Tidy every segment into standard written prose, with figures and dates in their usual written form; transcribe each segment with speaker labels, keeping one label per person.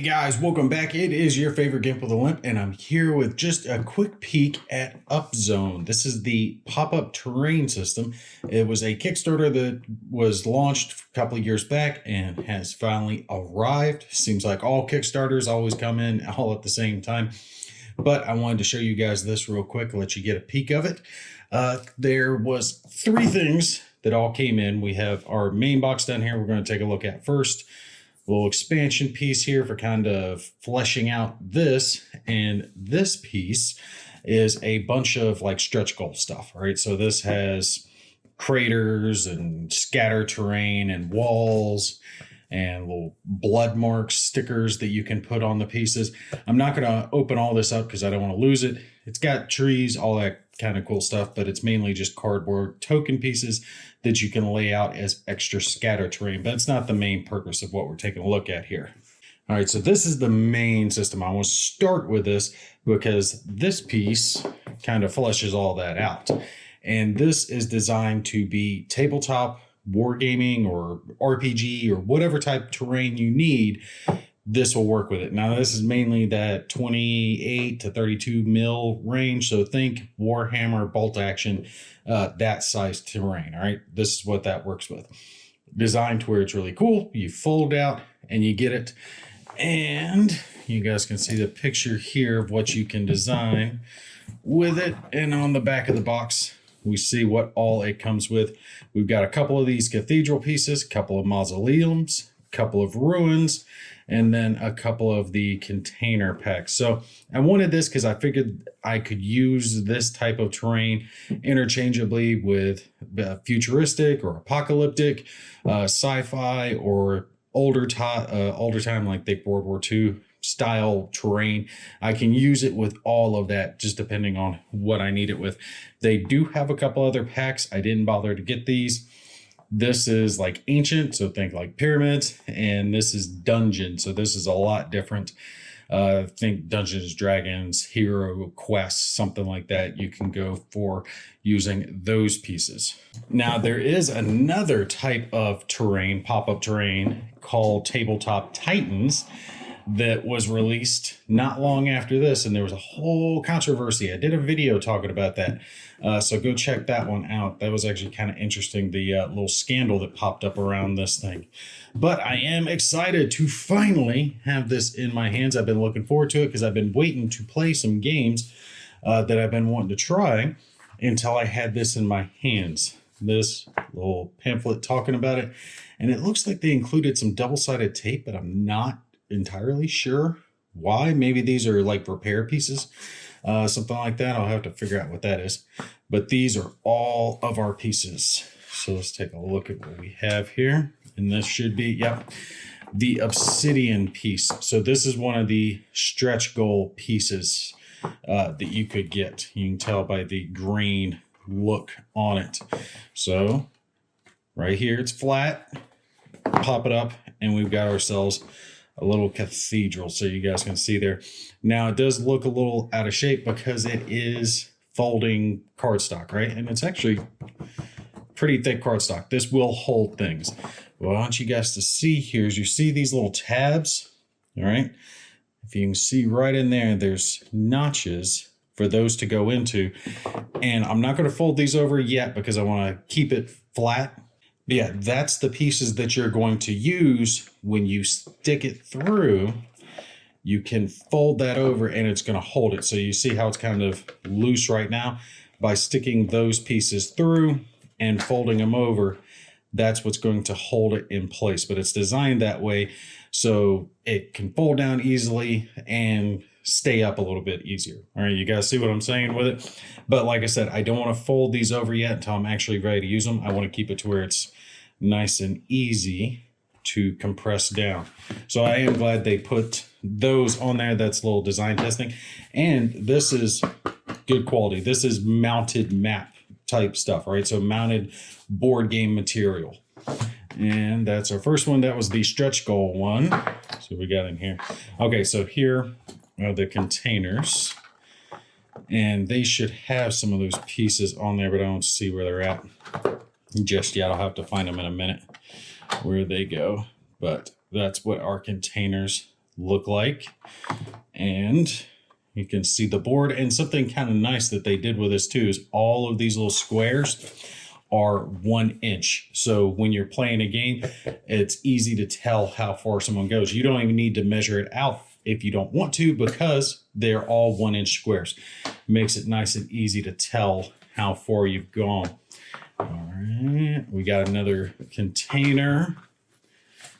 Speaker 1: Guys, welcome back. It is your favorite Gimp with a Limp, and I'm here with just a quick peek at Upzone. This is the pop-up terrain system. It was a Kickstarter that was launched a couple of years back and has finally arrived. Seems like all Kickstarters always come in all at the same time, but I wanted to show you guys this real quick, let you get a peek of it. There was three things that all came in. We have our main box down here we're going to take a look at first. Little expansion piece here for kind of fleshing out this, and this piece is a bunch of like stretch goal stuff. All right, so this has craters and scatter terrain and walls and little blood marks, stickers that you can put on the pieces. I'm not going to open all this up because I don't want to lose it. It's got trees, all that kind of cool stuff, but it's mainly just cardboard token pieces that you can lay out as extra scatter terrain. But it's not the main purpose of what we're taking a look at here. All right, so this is the main system. I want to start with this because this piece kind of fleshes all that out. And this is designed to be tabletop, wargaming, or RPG, or whatever type of terrain you need. This will work with it. Now, this is mainly that 28 to 32 mil range. So think Warhammer, bolt action, that size terrain. All right, this is what that works with. Designed to where it's really cool. You fold out and you get it. And you guys can see the picture here of what you can design with it. And on the back of the box, we see what all it comes with. We've got a couple of these cathedral pieces, a couple of mausoleums, a couple of ruins, and then a couple of the container packs. So I wanted this because I figured I could use this type of terrain interchangeably with futuristic or apocalyptic, sci-fi, or older time like the World War II style terrain. I can use it with all of that, just depending on what I need it with. They do have a couple other packs. I didn't bother to get these. This is like ancient, so think like pyramids, and this is dungeon, so this is a lot different. Think Dungeons, Dragons, Hero Quest, something like that. You can go for using those pieces. Now, there is another type of terrain, pop-up terrain, called Tabletop Titans, that was released not long after this, and there was a whole controversy. I did a video talking about that, so go check that one out. That was actually kind of interesting, the little scandal that popped up around this thing. But I am excited to finally have this in my hands. I've been looking forward to it because I've been waiting to play some games that I've been wanting to try until I had this in my hands. This little pamphlet talking about it, and it looks like they included some double-sided tape, but I'm not entirely sure why. Maybe these are like repair pieces, something like that. I'll have to figure out what that is. But these are all of our pieces. So let's take a look at what we have here. And this should be, yep, the obsidian piece. So this is one of the stretch goal pieces that you could get. You can tell by the grain look on it. So right here, it's flat. Pop it up, and we've got ourselves a little cathedral, so you guys can see there. Now, it does look a little out of shape because it is folding cardstock, right? And it's actually pretty thick cardstock. This will hold things. What I want you guys to see here is you see these little tabs, all right? If you can see right in there, there's notches for those to go into. And I'm not going to fold these over yet because I want to keep it flat. Yeah, that's the pieces that you're going to use when you stick it through. You can fold that over and it's going to hold it. So you see how it's kind of loose right now? By sticking those pieces through and folding them over, that's what's going to hold it in place. But it's designed that way so it can fold down easily and stay up a little bit easier. All right, you guys see what I'm saying with it? But like I said, I don't want to fold these over yet until I'm actually ready to use them. I want to keep it to where it's nice and easy to compress down. So I am glad they put those on there. That's a little design testing. And this is good quality. This is mounted map type stuff, right? So mounted board game material. And that's our first one. That was the stretch goal one. So we got in here. Okay, so here are the containers. And they should have some of those pieces on there, but I don't see where they're at just yet. I'll have to find them in a minute where they go. But that's what our containers look like. And you can see the board, and something kind of nice that they did with this too is all of these little squares are 1 inch. So when you're playing a game, it's easy to tell how far someone goes. You don't even need to measure it out if you don't want to, because they're all 1 inch squares. Makes it nice and easy to tell how far you've gone. All right, we got another container.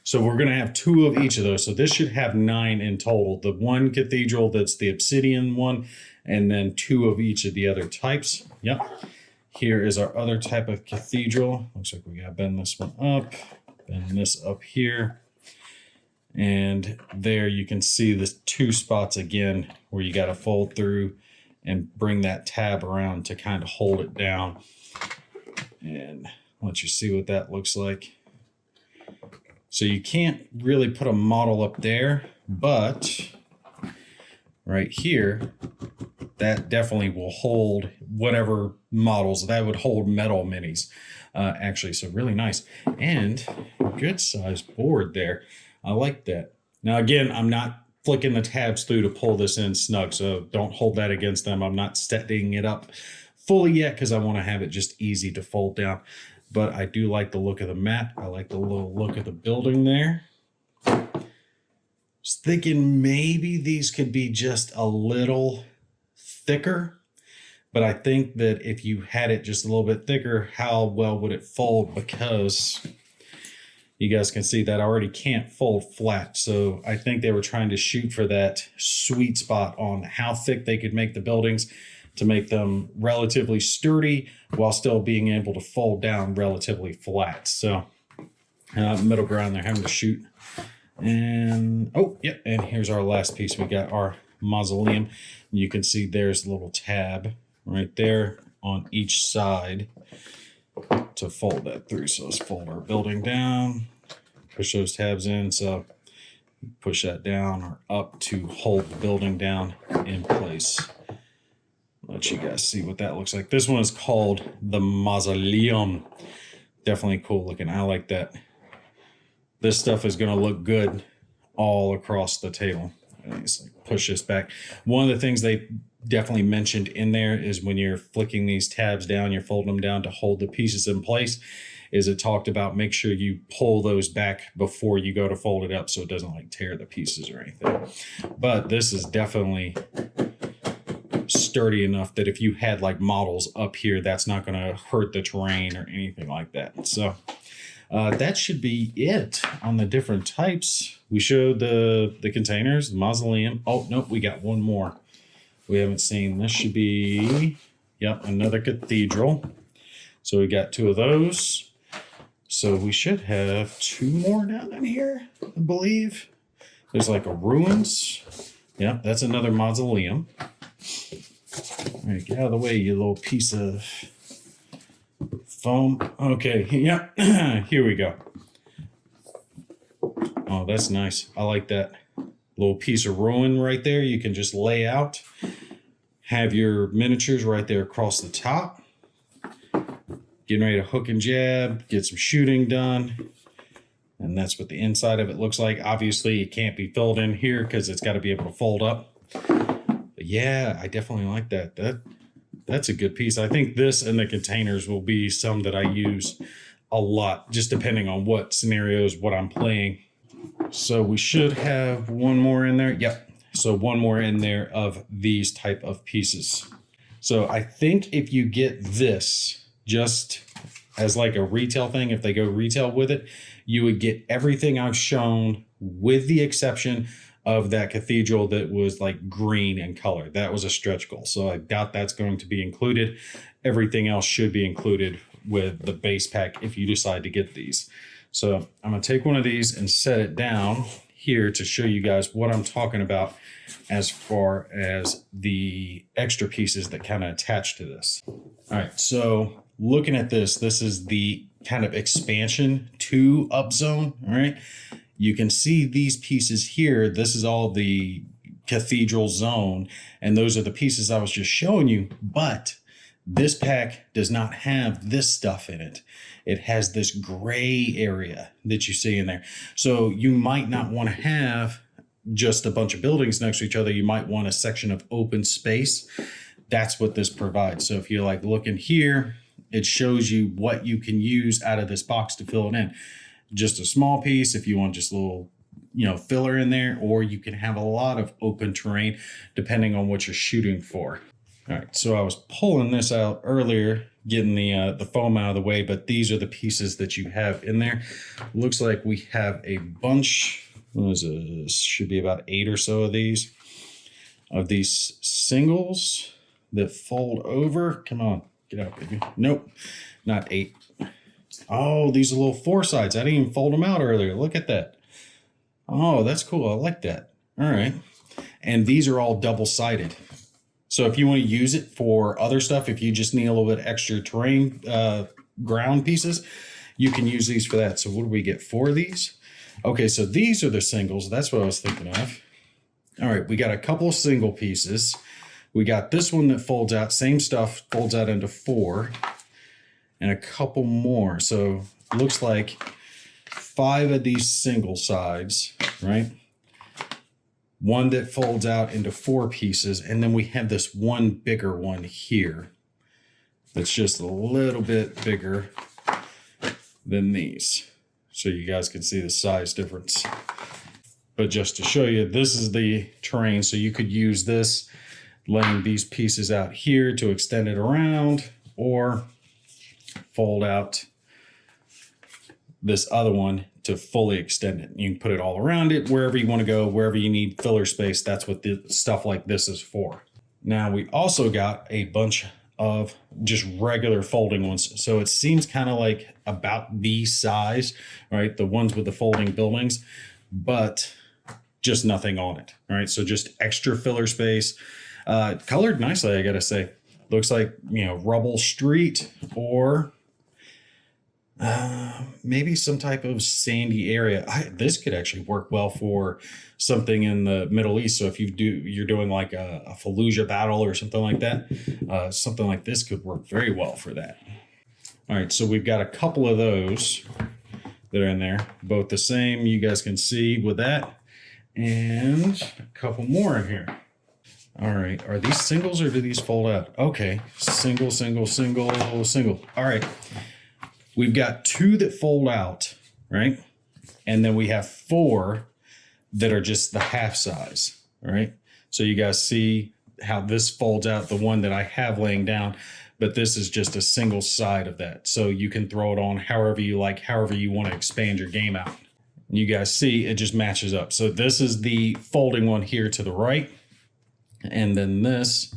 Speaker 1: So we're going to have 2 of each of those. So this should have 9 in total. The one cathedral that's the obsidian one, and then 2 of each of the other types. Yep. Here is our other type of cathedral. Looks like we got to bend this one up, bend this up here. And there you can see the 2 spots again where you got to fold through and bring that tab around to kind of hold it down. And let you see what that looks like. So you can't really put a model up there, but right here, that definitely will hold whatever models. That would hold metal minis, actually. So really nice. And good sized board there. I like that. Now, again, I'm not flicking the tabs through to pull this in snug, so don't hold that against them. I'm not setting it up fully yet because I want to have it just easy to fold down. But I do like the look of the mat. I like the little look of the building there. Was thinking maybe these could be just a little thicker, but I think that if you had it just a little bit thicker, how well would it fold? Because you guys can see that I already can't fold flat. So I think they were trying to shoot for that sweet spot on how thick they could make the buildings to make them relatively sturdy while still being able to fold down relatively flat. So middle ground, they're having to shoot. And oh, yeah, and here's our last piece. We got our mausoleum. You can see there's a little tab right there on each side to fold that through. So let's fold our building down, push those tabs in. So push that down or up to hold the building down in place. Let you guys see what that looks like. This one is called the Mausoleum. Definitely cool looking. I like that. This stuff is going to look good all across the table. Just like push this back. One of the things they definitely mentioned in there is when you're flicking these tabs down, you're folding them down to hold the pieces in place, is it talked about make sure you pull those back before you go to fold it up so it doesn't like tear the pieces or anything. But this is definitely sturdy enough that if you had like models up here, that's not going to hurt the terrain or anything like that. So that should be it on the different types. We showed the containers, the mausoleum. Oh, nope, we got one more we haven't seen. This should be, yep, another cathedral. So we got 2 of those. So we should have 2 more down in here, I believe. There's like a ruins. Yeah, that's another mausoleum. All right, get out of the way, you little piece of foam. Okay, yeah, here we go. Oh, that's nice. I like that little piece of ruin right there. You can just lay out, have your miniatures right there across the top. Getting ready to hook and jab, get some shooting done. And that's what the inside of it looks like. Obviously, it can't be filled in here because it's got to be able to fold up. But yeah, I definitely like that. That's a good piece. I think this and the containers will be some that I use a lot, just depending on what scenarios, what I'm playing. So we should have one more in there. Yep. So one more in there of these type of pieces. So I think if you get this just as like a retail thing, if they go retail with it, you would get everything I've shown with the exception of that cathedral that was like green in color. That was a stretch goal. So I doubt that's going to be included. Everything else should be included with the base pack if you decide to get these. So I'm going to take one of these and set it down here to show you guys what I'm talking about as far as the extra pieces that kind of attach to this. All right, so looking at this, this is the kind of expansion to Upzone, all right? You can see these pieces here. This is all the cathedral zone, and those are the pieces I was just showing you, but this pack does not have this stuff in it. It has this gray area that you see in there. So you might not want to have just a bunch of buildings next to each other. You might want a section of open space. That's what this provides. So if you're like looking here, it shows you what you can use out of this box to fill it in. Just a small piece if you want just a little, filler in there, or you can have a lot of open terrain depending on what you're shooting for. All right, so I was pulling this out earlier, getting the foam out of the way, but these are the pieces that you have in there. Looks like we have a bunch. What is it? Should be about 8 or so of these singles that fold over. Come on, get out, baby. Nope, not 8. Oh, these are little 4 sides. I didn't even fold them out earlier. Look at that. Oh, that's cool. I like that. All right. And these are all double-sided. So if you want to use it for other stuff, if you just need a little bit extra terrain ground pieces, you can use these for that. So what do we get? 4 of these? Okay, so these are the singles. That's what I was thinking of. All right, we got a couple of single pieces. We got this one that folds out. Same stuff, folds out into 4. And a couple more. So it looks like 5 of these single sides, right? One that folds out into 4 pieces. And then we have this one bigger one here that's just a little bit bigger than these. So you guys can see the size difference. But just to show you, this is the terrain. So you could use this, laying these pieces out here to extend it around, or fold out this other one to fully extend it. You can put it all around it, wherever you want to go, wherever you need filler space. That's what the stuff like this is for. Now we also got a bunch of just regular folding ones. So it seems kind of like about these size, right? The ones with the folding buildings, but just nothing on it. All right. So just extra filler space, colored nicely, I gotta say. Looks like, rubble street, or maybe some type of sandy area. This could actually work well for something in the Middle East. So if you're doing like a Fallujah battle or something like that, something like this could work very well for that. All right, so we've got a couple of those that are in there, both the same. You guys can see with that, and a couple more in here. All right, are these singles or do these fold out? Okay, single, single, single, single. All right, we've got 2 that fold out, right? And then we have 4 that are just the half size, all right? So you guys see how this folds out, the one that I have laying down, but this is just a single side of that. So you can throw it on however you like, however you want to expand your game out. And you guys see it just matches up. So this is the folding one here to the right. And then this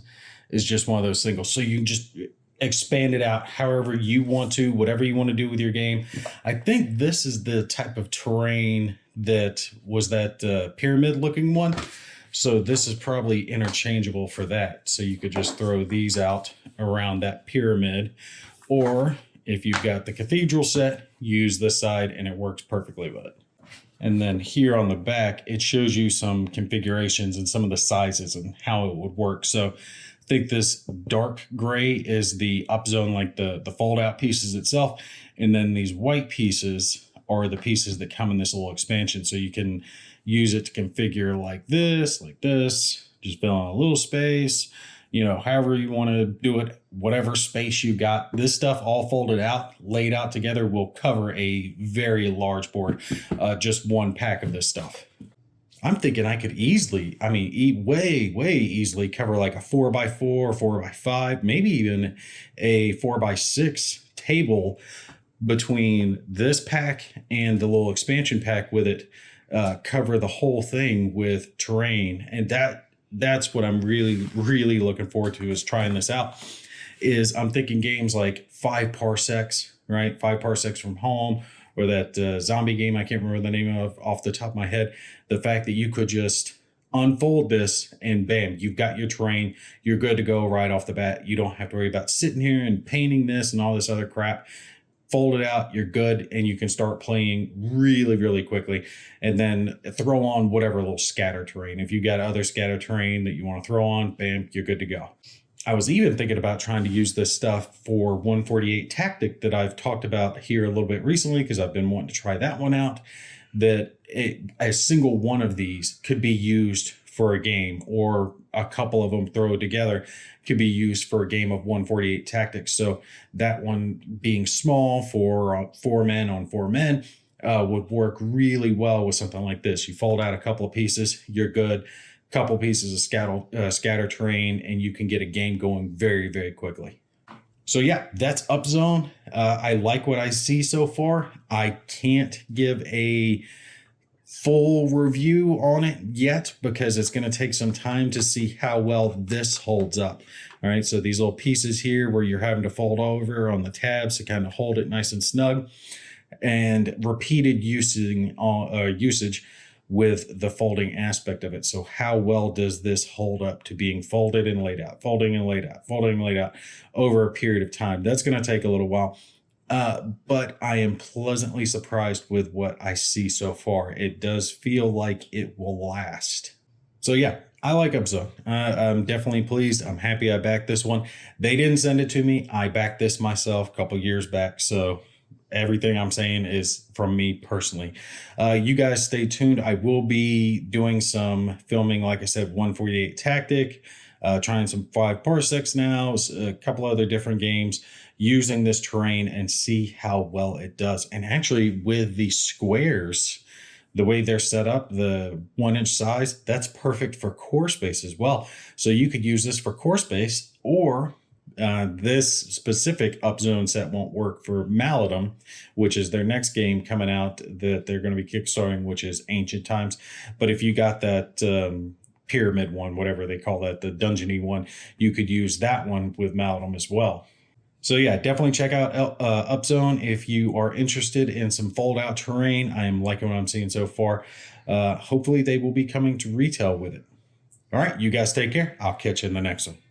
Speaker 1: is just one of those singles. So you just expand it out however you want to, whatever you want to do with your game. I think this is the type of terrain that was that pyramid looking one. So this is probably interchangeable for that. So you could just throw these out around that pyramid. Or if you've got the cathedral set, use this side and it works perfectly with it. And then here on the back, it shows you some configurations and some of the sizes and how it would work. So I think this dark gray is the Upzone, like the fold out pieces itself. And then these white pieces are the pieces that come in this little expansion. So you can use it to configure like this, just fill in a little space, however you want to do it, whatever space you got. This stuff all folded out, laid out together will cover a very large board, just one pack of this stuff. I'm thinking I could easily, way easily cover like a 4x4, 4x5, maybe even a 4x6 table between this pack and the little expansion pack with it, cover the whole thing with terrain. And that's what I'm really looking forward to, is trying this out. Is I'm thinking games like 5 parsecs, right? 5 parsecs from home, or that zombie game I can't remember the name of off the top of my head. The fact that you could just unfold this and bam, you've got your terrain. You're good to go right off the bat. You don't have to worry about sitting here and painting this and all this other crap. Fold it out, you're good, and you can start playing really quickly. And then throw on whatever little scatter terrain. If you got other scatter terrain that you want to throw on, bam, you're good to go. I was even thinking about trying to use this stuff for 148 Tactic that I've talked about here a little bit recently, because I've been wanting to try that one out. that a single one of these could be used for a game, or a couple of them thrown together could be used for a game of 148 tactics. So that one being small for 4 men on 4 men would work really well with something like this. You fold out a couple of pieces, you're good. Couple pieces of scatter terrain, and you can get a game going very, very quickly. So yeah, that's Upzone. I like what I see so far. I can't give a full review on it yet because it's going to take some time to see how well this holds up. All right, so these little pieces here where you're having to fold over on the tabs to kind of hold it nice and snug, and repeated usage with the folding aspect of it. So how well does this hold up to being folded and laid out, folding and laid out, folding and laid out over a period of time? That's going to take a little while. But I am pleasantly surprised with what I see so far. It does feel like it will last. So yeah, I like Upzone. I'm definitely pleased. I'm happy I backed this one. They didn't send it to me. I backed this myself a couple years back. So everything I'm saying is from me personally. You guys stay tuned. I will be doing some filming, like I said, 148 Tactic, trying some 5 Parsecs now, a couple other different games using this terrain, and see how well it does. And actually with the squares, the way they're set up, the 1-inch size, that's perfect for core space as well. So you could use this for core space, or this specific Upzone set won't work for Maladum, which is their next game coming out that they're going to be kickstarting, which is Ancient Times. But if you got that pyramid one, whatever they call that, the dungeony one, you could use that one with Maladum as well. So yeah, definitely check out Upzone if you are interested in some fold-out terrain. I am liking what I'm seeing so far. Hopefully they will be coming to retail with it. All right, you guys take care. I'll catch you in the next one.